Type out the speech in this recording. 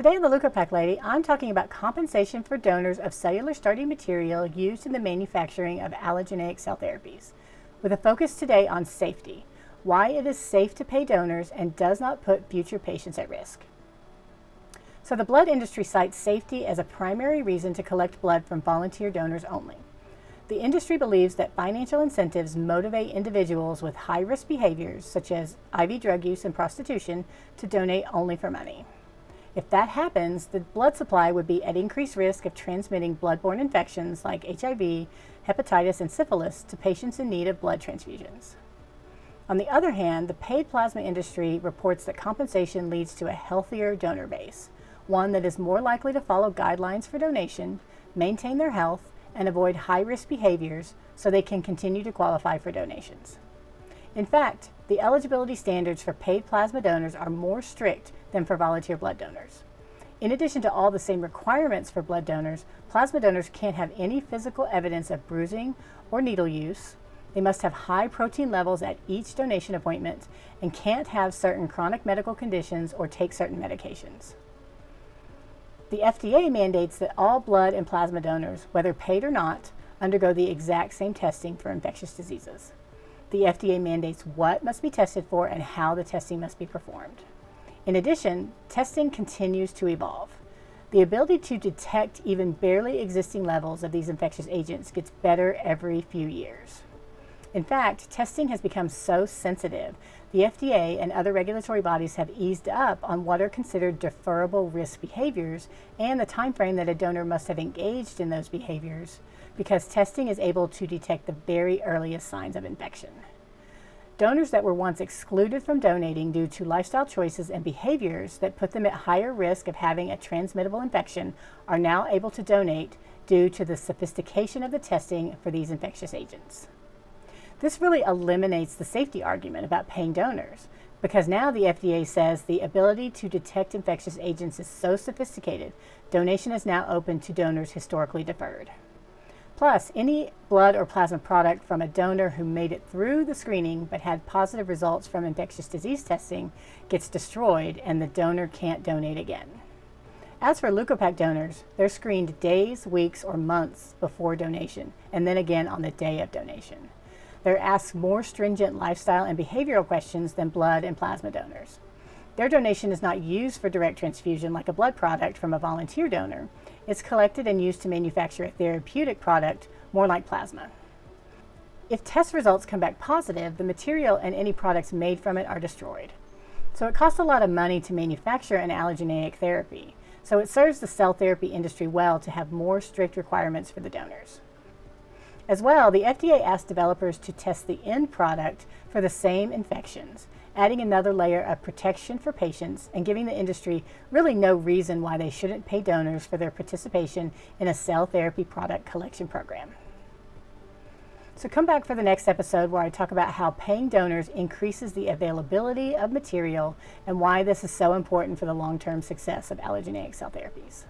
Today on the Leukopak Lady, I'm talking about compensation for donors of cellular starting material used in the manufacturing of allogeneic cell therapies, with a focus today on safety, why it is safe to pay donors and does not put future patients at risk. So the blood industry cites safety as a primary reason to collect blood from volunteer donors only. The industry believes that financial incentives motivate individuals with high-risk behaviors, such as IV drug use and prostitution, to donate only for money. If that happens, the blood supply would be at increased risk of transmitting bloodborne infections like HIV, hepatitis, and syphilis to patients in need of blood transfusions. On the other hand, the paid plasma industry reports that compensation leads to a healthier donor base, one that is more likely to follow guidelines for donation, maintain their health, and avoid high-risk behaviors so they can continue to qualify for donations. In fact, the eligibility standards for paid plasma donors are more strict than for volunteer blood donors. In addition to all the same requirements for blood donors, plasma donors can't have any physical evidence of bruising or needle use. They must have high protein levels at each donation appointment and can't have certain chronic medical conditions or take certain medications. The FDA mandates that all blood and plasma donors, whether paid or not, undergo the exact same testing for infectious diseases. The FDA mandates what must be tested for and how the testing must be performed. In addition, testing continues to evolve. The ability to detect even barely existing levels of these infectious agents gets better every few years. In fact, testing has become so sensitive, the FDA and other regulatory bodies have eased up on what are considered deferrable risk behaviors and the time frame that a donor must have engaged in those behaviors, because testing is able to detect the very earliest signs of infection. Donors that were once excluded from donating due to lifestyle choices and behaviors that put them at higher risk of having a transmittable infection are now able to donate due to the sophistication of the testing for these infectious agents. This really eliminates the safety argument about paying donors, because now the FDA says the ability to detect infectious agents is so sophisticated, donation is now open to donors historically deferred. Plus, any blood or plasma product from a donor who made it through the screening but had positive results from infectious disease testing gets destroyed and the donor can't donate again. As for Leukopak donors, they're screened days, weeks, or months before donation, and then again on the day of donation. They're asked more stringent lifestyle and behavioral questions than blood and plasma donors. Their donation is not used for direct transfusion like a blood product from a volunteer donor. It's collected and used to manufacture a therapeutic product, more like plasma. If test results come back positive, the material and any products made from it are destroyed. So it costs a lot of money to manufacture an allogeneic therapy. So it serves the cell therapy industry well to have more strict requirements for the donors. As well, the FDA asked developers to test the end product for the same infections, adding another layer of protection for patients and giving the industry really no reason why they shouldn't pay donors for their participation in a cell therapy product collection program. So come back for the next episode where I talk about how paying donors increases the availability of material and why this is so important for the long-term success of allogeneic cell therapies.